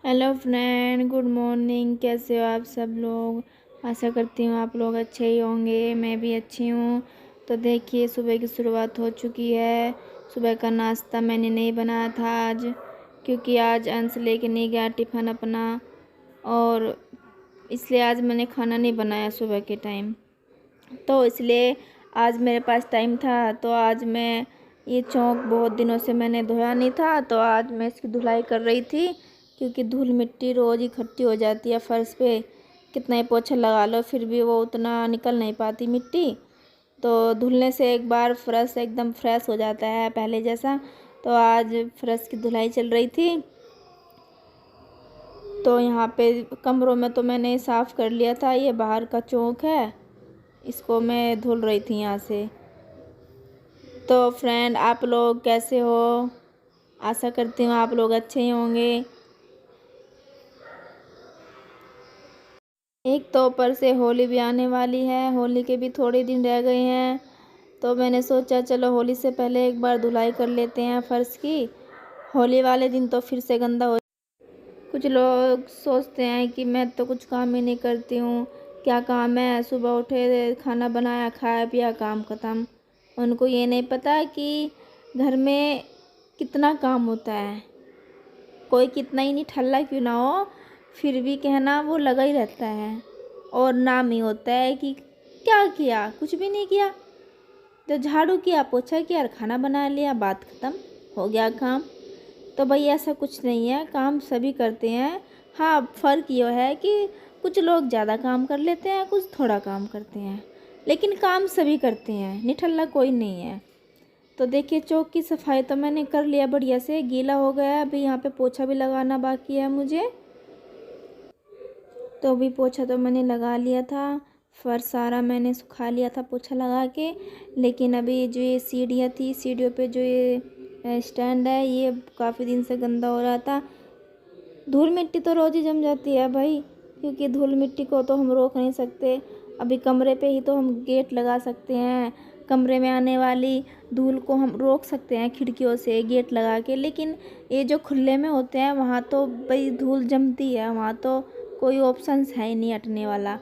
Hello friend, good morning. कैसे हो आप सब लोग। आशा करती हूँ आप लोग अच्छे ही होंगे। मैं भी अच्छी हूँ। तो देखिए, सुबह की शुरुआत हो चुकी है। सुबह का नाश्ता मैंने नहीं बनाया था आज, क्योंकि आज अंश लेके नहीं गया टिफ़िन अपना, और इसलिए आज मैंने खाना नहीं बनाया सुबह के टाइम। तो इसलिए आज मेरे पास टाइम था, तो आज मैं ये चौक बहुत दिनों से मैंने धोया नहीं था, तो आज मैं इसकी धुलाई कर रही थी, क्योंकि धूल मिट्टी रोज़ इकट्ठी हो जाती है फर्श पे। कितना ही पोछा लगा लो फिर भी वो उतना निकल नहीं पाती मिट्टी। तो धुलने से एक बार फर्श एकदम फ्रेश हो जाता है पहले जैसा। तो आज फर्श की धुलाई चल रही थी। तो यहाँ पे कमरों में तो मैंने साफ़ कर लिया था। ये बाहर का चौक है, इसको मैं धुल रही थी यहाँ से। तो फ्रेंड, आप लोग कैसे हो। आशा करती हूँ आप लोग अच्छे ही होंगे। एक तो ऊपर से होली भी आने वाली है, होली के भी थोड़े दिन रह गए हैं। तो मैंने सोचा चलो होली से पहले एक बार धुलाई कर लेते हैं फर्श की। होली वाले दिन तो फिर से गंदा हो। कुछ लोग सोचते हैं कि मैं तो कुछ काम ही नहीं करती हूँ, क्या काम है, सुबह उठे खाना बनाया खाया पिया काम ख़त्म। उनको ये नहीं पता कि घर में कितना काम होता है। कोई कितना ही निठल्ला क्यों ना हो, फिर भी कहना वो लगा ही रहता है, और नाम ही होता है कि क्या किया, कुछ भी नहीं किया। तो झाड़ू किया, पोछा किया और खाना बना लिया, बात ख़त्म, हो गया काम। तो भाई ऐसा कुछ नहीं है, काम सभी करते हैं। हाँ, फ़र्क ये है कि कुछ लोग ज़्यादा काम कर लेते हैं, कुछ थोड़ा काम करते हैं, लेकिन काम सभी करते हैं, निठल्ला कोई नहीं है। तो देखिए, चौक की सफाई तो मैंने कर लिया, बढ़िया से गीला हो गया है। अभी यहाँ पे पोछा भी लगाना बाकी है मुझे। तो अभी पोछा तो मैंने लगा लिया था, फर्श सारा मैंने सुखा लिया था पोछा लगा के। लेकिन अभी जो ये सीढ़ियाँ थी, सीढ़ियों पे जो ये स्टैंड है, ये काफ़ी दिन से गंदा हो रहा था। धूल मिट्टी तो रोज़ ही जम जाती है भाई, क्योंकि धूल मिट्टी को तो हम रोक नहीं सकते। अभी कमरे पे ही तो हम गेट लगा सकते हैं, कमरे में आने वाली धूल को हम रोक सकते हैं खिड़कियों से गेट लगा के। लेकिन ये जो खुले में होते हैं वहाँ तो भाई धूल जमती है, वहाँ तो कोई ऑप्शंस है ही नहीं हटने वाला।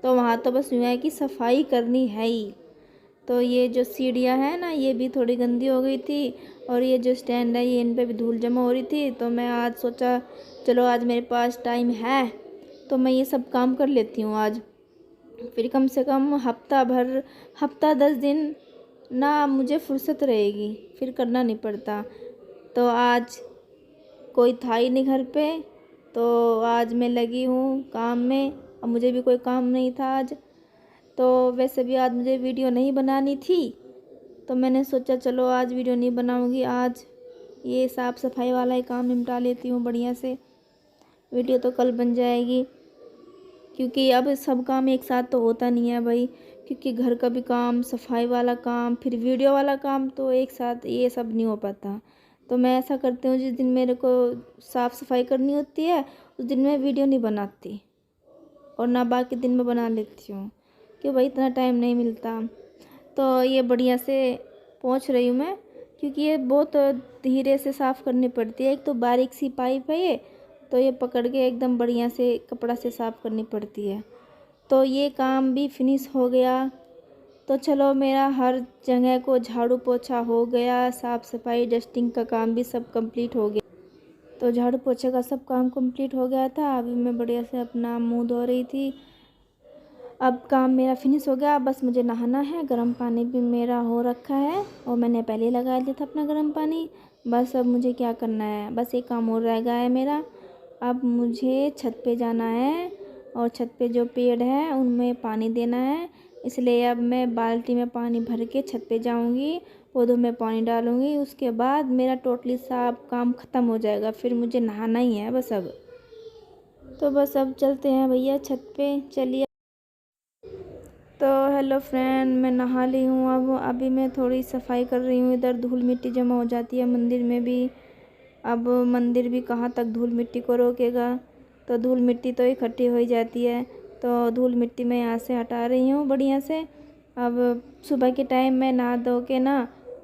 तो वहाँ तो बस यूँ है कि सफाई करनी है ही। तो ये जो सीढ़ियाँ हैं ना, ये भी थोड़ी गंदी हो गई थी, और ये जो स्टैंड है ये इन पे भी धूल जमा हो रही थी। तो मैं आज सोचा चलो आज मेरे पास टाइम है तो मैं ये सब काम कर लेती हूँ आज। फिर कम से कम हफ्ता भर, हफ्ता 10 दिन ना मुझे फुर्सत रहेगी, फिर करना नहीं पड़ता। तो आज कोई था ही नहीं घर पे, तो आज मैं लगी हूँ काम में। अब मुझे भी कोई काम नहीं था आज, तो वैसे भी आज मुझे वीडियो नहीं बनानी थी। तो मैंने सोचा चलो आज वीडियो नहीं बनाऊंगी, आज ये साफ़ सफाई वाला ही काम निपटा लेती हूँ बढ़िया से। वीडियो तो कल बन जाएगी, क्योंकि अब सब काम एक साथ तो होता नहीं है भाई। क्योंकि घर का भी काम, सफाई वाला काम, फिर वीडियो वाला काम, तो एक साथ ये सब नहीं हो पाता। तो मैं ऐसा करती हूँ, जिस दिन मेरे को साफ़ सफाई करनी होती है उस दिन मैं वीडियो नहीं बनाती, और ना बाकी दिन में बना लेती हूँ, कि भाई इतना टाइम नहीं मिलता। तो ये बढ़िया से पोंछ रही हूँ मैं, क्योंकि ये बहुत धीरे से साफ़ करनी पड़ती है। एक तो बारीक सी पाइप है ये, तो ये पकड़ के एकदम बढ़िया से कपड़ा से साफ़ करनी पड़ती है। तो ये काम भी फिनिश हो गया। तो चलो, मेरा हर जगह को झाड़ू पोछा हो गया, साफ़ सफाई डस्टिंग का काम भी सब कंप्लीट हो गया। तो झाड़ू पोछे का सब काम कंप्लीट हो गया था। अभी मैं बढ़िया से अपना मुंह धो रही थी। अब काम मेरा फिनिश हो गया, बस मुझे नहाना है। गर्म पानी भी मेरा हो रखा है, और मैंने पहले ही लगा दिया था अपना गर्म पानी। बस अब मुझे क्या करना है, बस एक काम और रह गया है मेरा। अब मुझे छत पे जाना है, और छत पे जो पेड़ है उनमें पानी देना है। इसलिए अब मैं बाल्टी में पानी भर के छत पे जाऊंगी, पौधों में पानी डालूंगी। उसके बाद मेरा टोटली साफ काम ख़त्म हो जाएगा, फिर मुझे नहाना ही है बस अब। तो बस अब चलते हैं भैया छत पे, चलिए। तो हेलो फ्रेंड, मैं नहा ली हूँ। अब अभी मैं थोड़ी सफाई कर रही हूँ। इधर धूल मिट्टी जमा हो जाती है मंदिर में भी। अब मंदिर भी कहाँ तक धूल मिट्टी को रोकेगा, तो धूल मिट्टी तो इकट्ठी हो ही जाती है। तो धूल मिट्टी मैं यहाँ से हटा रही हूँ बढ़िया से। अब सुबह के टाइम मैं नहा धो के ना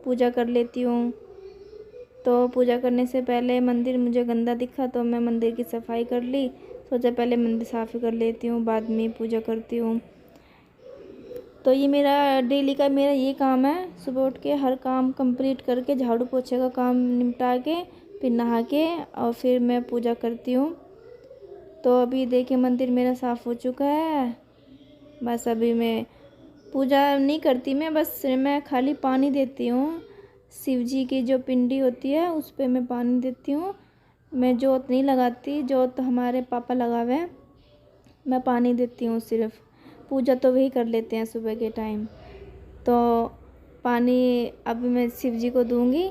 पूजा कर लेती हूँ। तो पूजा करने से पहले मंदिर मुझे गंदा दिखा तो मैं मंदिर की सफाई कर ली। सोचा पहले मंदिर साफ़ कर लेती हूँ, बाद में पूजा करती हूँ। तो ये मेरा डेली का मेरा ये काम है, सुबह उठ के हर काम कंप्लीट करके झाड़ू पोछे का काम निपटा के फिर नहा के और फिर मैं पूजा करती हूँ। तो अभी देखिए मंदिर मेरा साफ़ हो चुका है। बस अभी मैं पूजा नहीं करती, मैं खाली पानी देती हूँ। शिव जी की जो पिंडी होती है उस पे मैं पानी देती हूँ। मैं जोत नहीं लगाती, जोत हमारे पापा लगावे हैं, मैं पानी देती हूँ सिर्फ। पूजा तो वही कर लेते हैं सुबह के टाइम। तो पानी अब मैं शिव जी को दूँगी।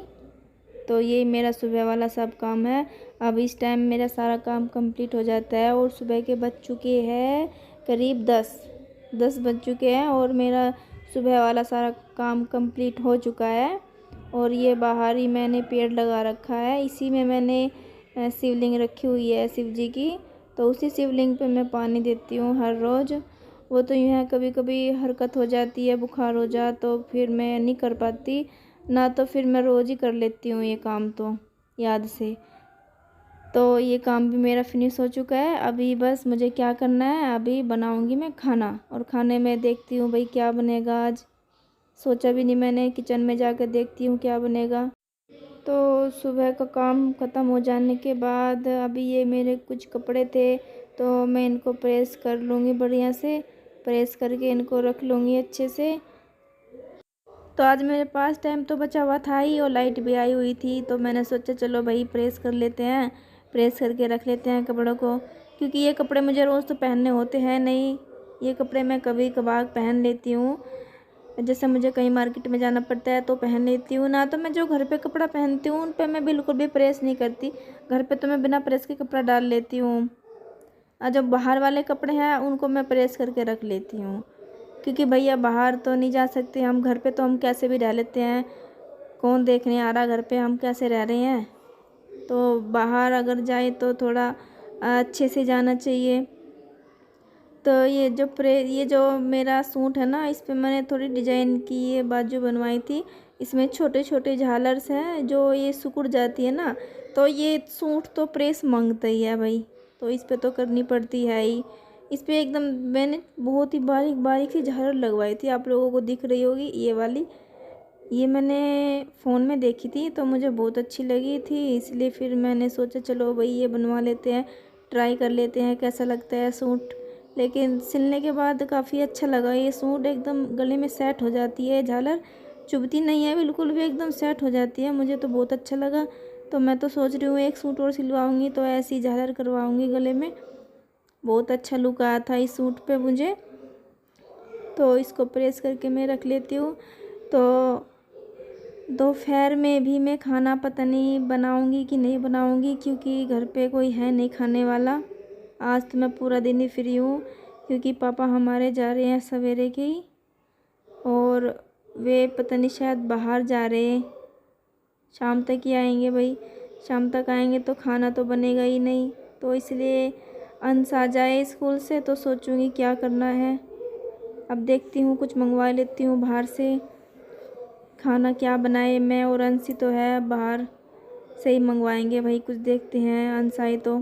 तो ये मेरा सुबह वाला सब काम है। अब इस टाइम मेरा सारा काम कंप्लीट हो जाता है और सुबह के बज चुके हैं करीब 10 बज चुके हैं और मेरा सुबह वाला सारा काम कंप्लीट हो चुका है। और ये बाहर ही मैंने पेड़ लगा रखा है, इसी में मैंने शिवलिंग रखी हुई है शिव जी की। तो उसी शिवलिंग पे मैं पानी देती हूँ हर रोज़। वो तो यूँ है कभी कभी हरकत हो जाती है, बुखार हो जा तो फिर मैं नहीं कर पाती, ना तो फिर मैं रोज़ ही कर लेती हूँ ये काम तो याद से। तो ये काम भी मेरा फिनिश हो चुका है। अभी बस मुझे क्या करना है, अभी बनाऊँगी मैं खाना और खाने में देखती हूँ भाई क्या बनेगा आज। सोचा भी नहीं मैंने, किचन में जाकर देखती हूँ क्या बनेगा। तो सुबह का काम ख़त्म हो जाने के बाद अभी ये मेरे कुछ कपड़े थे तो मैं इनको प्रेस कर लूँगी, बढ़िया से प्रेस करके इनको रख लूँगी अच्छे से। तो आज मेरे पास टाइम तो बचा हुआ था ही और लाइट भी आई हुई थी, तो मैंने सोचा चलो भाई प्रेस कर लेते हैं, प्रेस करके रख लेते हैं कपड़ों को, क्योंकि ये कपड़े मुझे रोज़ तो पहनने होते हैं नहीं। ये कपड़े मैं कभी कभार पहन लेती हूँ, जैसे मुझे कहीं मार्केट में जाना पड़ता है तो पहन लेती हूँ, ना तो मैं जो घर पे कपड़ा पहनती हूँ उन पे मैं बिल्कुल भी प्रेस नहीं करती। घर पे तो मैं बिना प्रेस के कपड़ा डाल लेती हूँ और जो बाहर वाले कपड़े हैं उनको मैं प्रेस करके रख लेती हूँ, क्योंकि भैया बाहर तो नहीं जा सकते हम, घर पे तो हम कैसे भी रह लेते हैं, कौन देखने आ रहा घर पे हम कैसे रह रहे हैं। तो बाहर अगर जाए तो थोड़ा अच्छे से जाना चाहिए। तो ये जो मेरा सूट है ना, इस पे मैंने थोड़ी डिजाइन की ये बाजू बनवाई थी। इसमें छोटे छोटे झालर्स हैं जो ये सिकुड़ जाती है ना, तो ये सूट तो प्रेस मांगता ही है भाई, तो इस पे तो करनी पड़ती है ही। इस पे एकदम मैंने बहुत ही बारीक बारीक सी झालर लगवाई थी, आप लोगों को दिख रही होगी ये वाली। ये मैंने फ़ोन में देखी थी तो मुझे बहुत अच्छी लगी थी, इसलिए फिर मैंने सोचा चलो भाई ये बनवा लेते हैं, ट्राई कर लेते हैं कैसा लगता है सूट। लेकिन सिलने के बाद काफ़ी अच्छा लगा ये सूट, एकदम गले में सेट हो जाती है झालर, चुभती नहीं है बिल्कुल भी, एकदम सेट हो जाती है, मुझे तो बहुत अच्छा लगा। तो मैं तो सोच रही हूँ एक सूट और सिलवाऊँगी तो ऐसी झालर करवाऊँगी गले में। बहुत अच्छा लुक आया था इस सूट पे मुझे। तो इसको प्रेस करके मैं रख लेती हूँ। तो दोपहर में भी मैं खाना पता नहीं बनाऊँगी कि नहीं बनाऊँगी, क्योंकि घर पे कोई है नहीं खाने वाला। आज तो मैं पूरा दिन ही फ्री हूँ, क्योंकि पापा हमारे जा रहे हैं सवेरे के ही, और वे पता नहीं शायद बाहर जा रहे हैं, शाम तक ही आएंगे भाई। शाम तक आएंगे तो खाना तो बनेगा ही नहीं, तो इसलिए अंश आ जाए स्कूल से तो सोचूंगी क्या करना है। अब देखती हूँ कुछ मंगवा लेती हूँ बाहर से, खाना क्या बनाए, मैं और अंशी तो है बाहर से ही मंगवाएंगे भाई कुछ, देखते हैं अंश आए तो।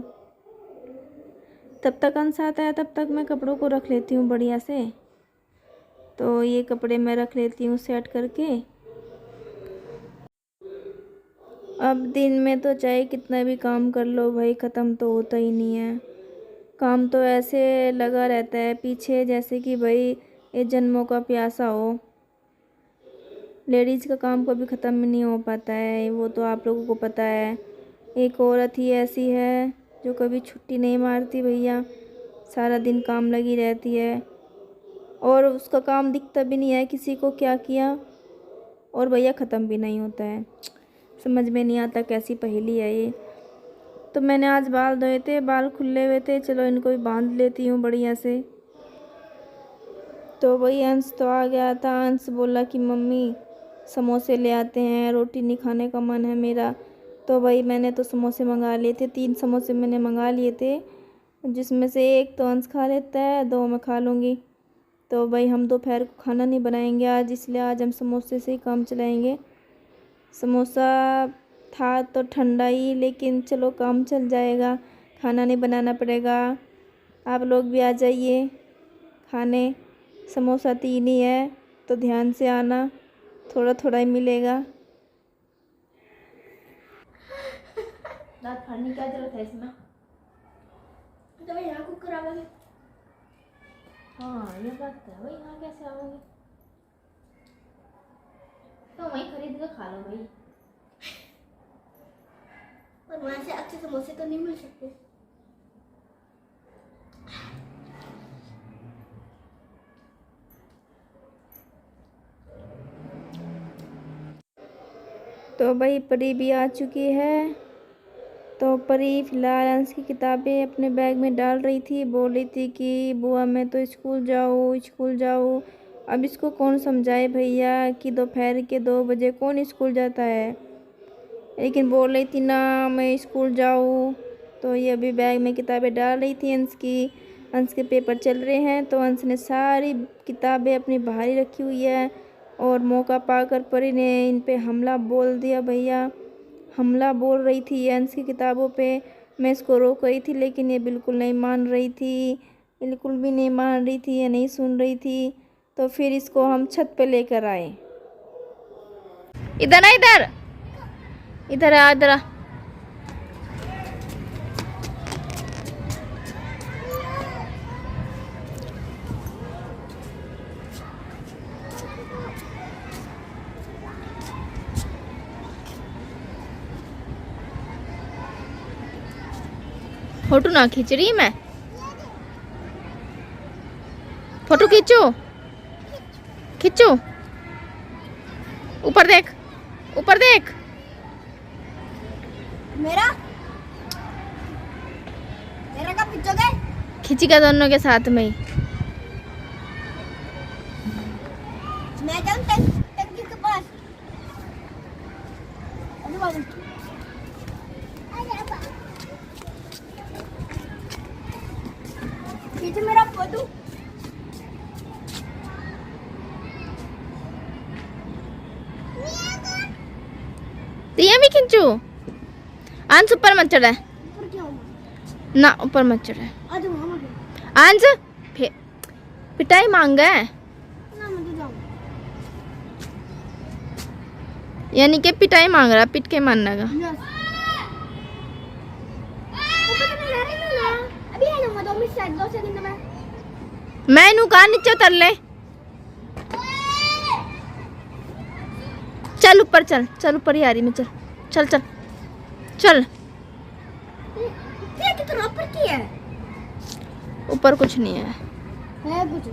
तब तक अंश आता है तब तक मैं कपड़ों को रख लेती हूँ बढ़िया से। तो ये कपड़े मैं रख लेती हूँ सेट करके। अब दिन में तो चाहे कितना भी काम कर लो भाई, ख़त्म तो होता ही नहीं है। काम तो ऐसे लगा रहता है पीछे जैसे कि भाई ये जन्मों का प्यासा हो। लेडीज़ का काम कभी ख़त्म नहीं हो पाता है, वो तो आप लोगों को पता है। एक औरत ही ऐसी है जो कभी छुट्टी नहीं मारती भैया, सारा दिन काम लगी रहती है और उसका काम दिखता भी नहीं है किसी को क्या किया, और भैया ख़त्म भी नहीं होता है। समझ में नहीं आता कैसी पहेली है ये। तो मैंने आज बाल धोए थे, बाल खुले हुए थे, चलो इनको भी बांध लेती हूँ बढ़िया से। तो वही अंश तो आ गया था, अंश बोला कि मम्मी समोसे ले आते हैं, रोटी नहीं खाने का मन है मेरा। तो भाई मैंने तो समोसे मंगा लिए थे, 3 समोसे मैंने मंगा लिए थे, जिसमें से एक तो अंश खा लेता है, 2 मैं खा लूँगी। तो भाई हम दोपहर को खाना नहीं बनाएंगे आज, इसलिए आज हम समोसे से ही काम चलाएंगे। समोसा था तो ठंडा ही, लेकिन चलो काम चल जाएगा, खाना नहीं बनाना पड़ेगा। आप लोग भी आ जाइए खाने। समोसा 3 ही है तो ध्यान से आना, थोड़ा थोड़ा ही मिलेगा। दांत फाड़ने की क्या जरूरत है इसमें? तो यहाँ कुकर आओगे। हाँ ये बात है भाई, यहाँ कैसे आओगे? तो वहीं खरीद कर खा लो भाई। पर वहाँ से अच्छे समोसे तो नहीं मिल सकते। तो भाई परी भी आ चुकी है। तो परी फिलहाल अंश की किताबें अपने बैग में डाल रही थी, बोल रही थी कि बुआ मैं तो स्कूल जाऊँ। अब इसको कौन समझाए भैया कि दोपहर के 2 बजे कौन स्कूल जाता है, लेकिन बोल रही थी ना मैं स्कूल जाऊँ। तो ये अभी बैग में किताबें डाल रही थी अंश के पेपर चल रहे हैं, तो अंश ने सारी किताबें अपनी बाहर ही रखी हुई है और मौका पाकर परी ने इन पे हमला बोल दिया। भैया हमला बोल रही थी ये अंश की किताबों पे। मैं इसको रोक रही थी लेकिन ये बिल्कुल नहीं मान रही थी, बिल्कुल भी नहीं मान रही थी, ये नहीं सुन रही थी। तो फिर इसको हम छत पे लेकर आए। इधर आ, इधर आ, इधर आ। फोटो ना खींच रही मैं, फोटो खींचो। ऊपर देख मेरा कब खींचोगे? खींचेगा दोनों के साथ में ही। मैं जाऊं टंकी के पास। खींच मेरा फोटो। तो ये भी खींचू। अंश ऊपर मत चढ़ा ऊपर क्यों? ना, ऊपर मत चढ़ा आज मामा के अंश। पिटाई मांगा है, ना मैं तो जाऊं। यानी कि पिटाई मांग रहा, पिट के मारने का। अभी है ना 2 मिनट 2 सेकंड में। मैं इनू कहा नीचे उतर ले। चल ऊपर चल ऊपर ही आ रही मैं, चल। ये कितना ऊपर की है? ऊपर कुछ नहीं है कुछ।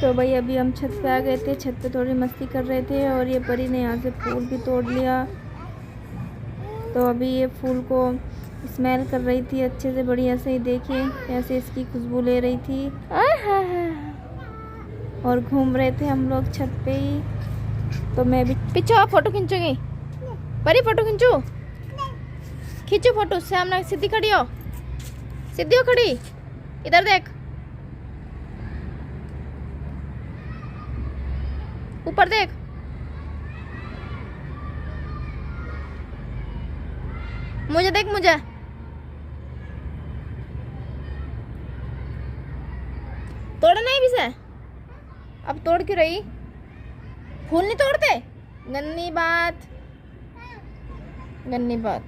तो भाई अभी हम छत पे आ गए थे, छत पे थोड़ी मस्ती कर रहे थे और ये परी ने यहाँ से फूल भी तोड़ लिया। तो अभी ये फूल को स्मेल कर रही थी अच्छे से, बढ़िया से ही देखिए कैसे इसकी खुशबू ले रही थी। और घूम रहे थे हम लोग छत पे ही। तो मैं भी पीछे फोटो खींचूंगी। परी फोटो खींचो फोटो। सामने सीधी खड़ी हो खड़ी, इधर देख, ऊपर देख। मुझे देख, मुझे तोड़ा नहीं भी से। अब तोड़ क्यों रही? फूल नहीं तोड़ते, गन्नी बात।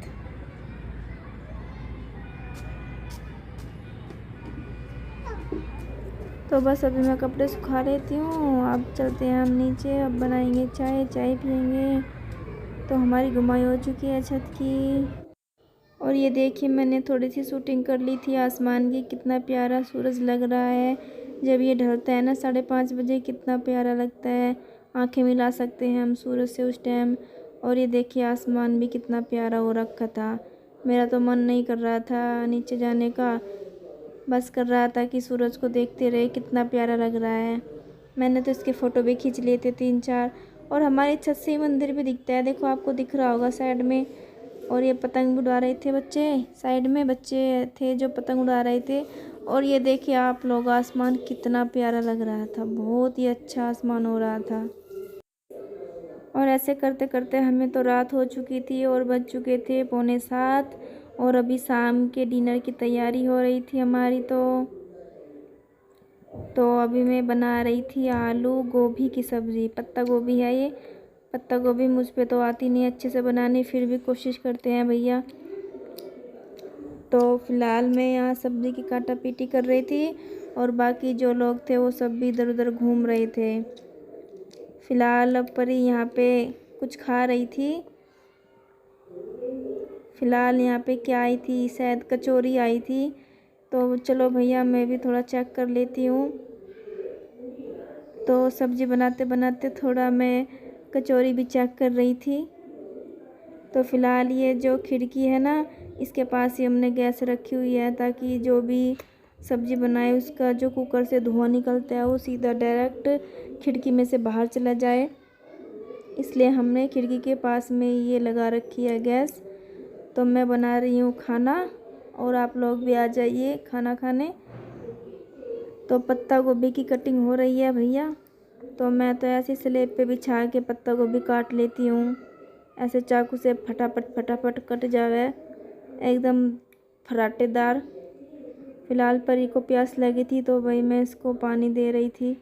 तो बस अभी मैं कपड़े सुखा लेती हूँ। अब चलते हैं हम नीचे, अब बनाएंगे चाय पियेंगे। तो हमारी घुमाई हो चुकी है छत की। और ये देखिए मैंने थोड़ी सी शूटिंग कर ली थी आसमान की, कितना प्यारा सूरज लग रहा है जब ये ढलता है ना 5:30 बजे, कितना प्यारा लगता है। आंखें मिला सकते हैं हम सूरज से उस टाइम। और ये देखिए आसमान भी कितना प्यारा हो रखा था। मेरा तो मन नहीं कर रहा था नीचे जाने का, बस कर रहा था कि सूरज को देखते रहे, कितना प्यारा लग रहा है। मैंने तो इसके फ़ोटो भी खींच लिए थे 3-4। और हमारी छत से ही मंदिर भी दिखता है, देखो आपको दिख रहा होगा साइड में। और ये पतंग उड़ा रहे थे बच्चे, साइड में बच्चे थे जो पतंग उड़ा रहे थे। और ये देखिए आप लोग, आसमान कितना प्यारा लग रहा था, बहुत ही अच्छा आसमान हो रहा था। और ऐसे करते करते हमें तो रात हो चुकी थी और बज चुके थे 6:45 और अभी शाम के डिनर की तैयारी हो रही थी हमारी। तो अभी मैं बना रही थी आलू गोभी की सब्ज़ी। पत्ता गोभी है ये। पत्ता गोभी मुझ पे तो आती नहीं अच्छे से बनानी, फिर भी कोशिश करते हैं भैया। तो फ़िलहाल मैं यहाँ सब्ज़ी की काटा पीटी कर रही थी और बाकी जो लोग थे वो सब भी इधर उधर घूम रहे थे। फ़िलहाल अब परी यहाँ पे कुछ खा रही थी। फ़िलहाल यहाँ पे क्या आई थी, शायद कचौरी आई थी। तो चलो भैया मैं भी थोड़ा चेक कर लेती हूँ। तो सब्ज़ी बनाते बनाते थोड़ा मैं कचौरी भी चेक कर रही थी। तो फ़िलहाल ये जो खिड़की है ना, इसके पास ही हमने गैस रखी हुई है ताकि जो भी सब्ज़ी बनाए उसका जो कुकर से धुआं निकलता है वो सीधा डायरेक्ट खिड़की में से बाहर चला जाए, इसलिए हमने खिड़की के पास में ये लगा रखी है गैस। तो मैं बना रही हूँ खाना और आप लोग भी आ जाइए खाना खाने। तो पत्ता गोभी की कटिंग हो रही है भैया। तो मैं तो ऐसे स्लेब पे बिछा के पत्ता गोभी काट लेती हूँ, ऐसे चाकू से फटाफट फटाफट कट जावे एकदम फराटेदार। फ़िलहाल परी को प्यास लगी थी तो वही मैं इसको पानी दे रही थी।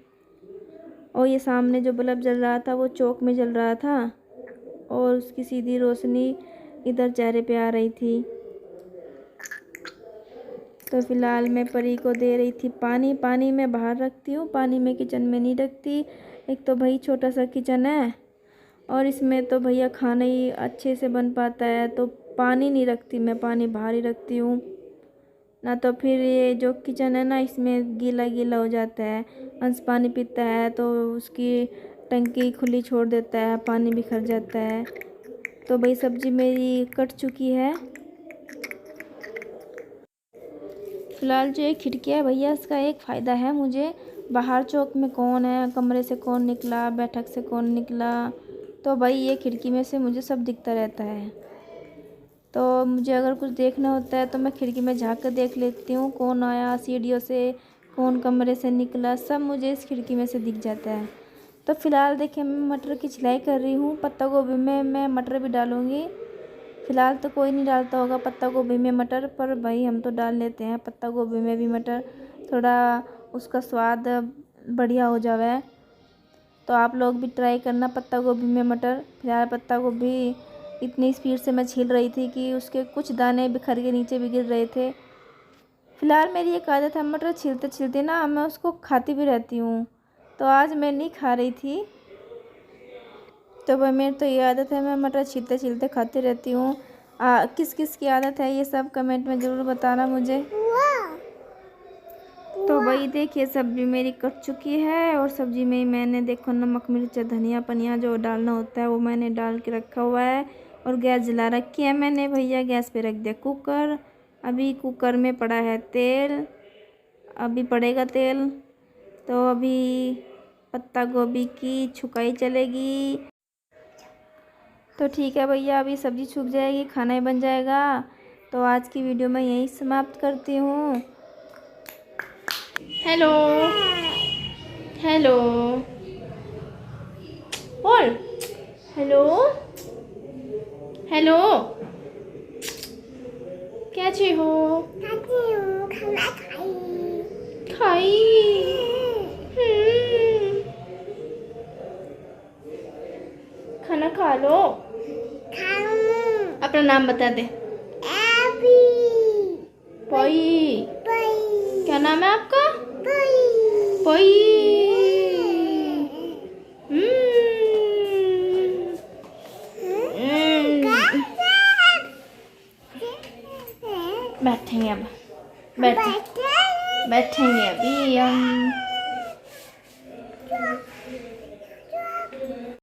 और ये सामने जो बल्ब जल रहा था वो चौक में जल रहा था और उसकी सीधी रोशनी इधर चेहरे पे आ रही थी। तो फ़िलहाल मैं परी को दे रही थी पानी। पानी मैं बाहर रखती हूँ, पानी मैं किचन में नहीं रखती। एक तो भाई छोटा सा किचन है और इसमें तो भैया खाना ही अच्छे से बन पाता है, तो पानी नहीं रखती मैं, पानी बाहर ही रखती हूँ ना। तो फिर ये जो किचन है ना, इसमें गीला गीला हो जाता है। अंश पानी पीता है तो उसकी टंकी खुली छोड़ देता है, पानी बिखर जाता है। तो भाई सब्ज़ी मेरी कट चुकी है। फ़िलहाल जो ये खिड़की है भैया, इसका एक फ़ायदा है मुझे, बाहर चौक में कौन है, कमरे से कौन निकला, बैठक से कौन निकला, तो भाई ये खिड़की में से मुझे सब दिखता रहता है। तो मुझे अगर कुछ देखना होता है तो मैं खिड़की में झाँक कर देख लेती हूँ, कौन आया सीढ़ियों से, कौन कमरे से निकला, सब मुझे इस खिड़की में से दिख जाता है। तो फ़िलहाल देखिए मैं मटर की छिलाई कर रही हूँ। पत्ता गोभी में मैं मटर भी डालूँगी। फ़िलहाल तो कोई नहीं डालता होगा पत्ता गोभी में मटर, पर भाई हम तो डाल लेते हैं पत्ता गोभी में भी मटर, थोड़ा उसका स्वाद बढ़िया हो जावे। तो आप लोग भी ट्राई करना पत्ता गोभी में मटर। फ़िलहाल पत्ता गोभी इतनी स्पीड से मैं छील रही थी कि उसके कुछ दाने बिखर के नीचे भी गिर रहे थे। फ़िलहाल मेरी एक आदत है, मटर छीलते छीलते ना मैं उसको खाती भी रहती हूँ, तो आज मैं नहीं खा रही थी। तो भाई मेरी तो ये आदत है, मैं मटर छीलते छीलते खाती रहती हूँ। किस किस की आदत है ये सब कमेंट में ज़रूर बताना मुझे। तो भाई देखिए सब्ज़ी मेरी कट चुकी है और सब्ज़ी में मैंने देखो नमक मिर्च धनिया पनिया जो डालना होता है वो मैंने डाल के रखा हुआ है और गैस जला रखी है मैंने भैया। गैस पे रख दिया कुकर। अभी कुकर में पड़ा है तेल, अभी पड़ेगा तेल। तो अभी पत्ता गोभी की छुकाई चलेगी। तो ठीक है भैया, अभी सब्ज़ी सूख जाएगी, खाना ही बन जाएगा। तो आज की वीडियो मैं यहीं समाप्त करती हूँ। हेलो हेलो बोल, हेलो हेलो, कैसे हो? खाना खाई खाना खा लो। अपना नाम बता दे। पई। क्या नाम है आपका? पई। बैठेंगे अब, बैठेंगे अभी हम।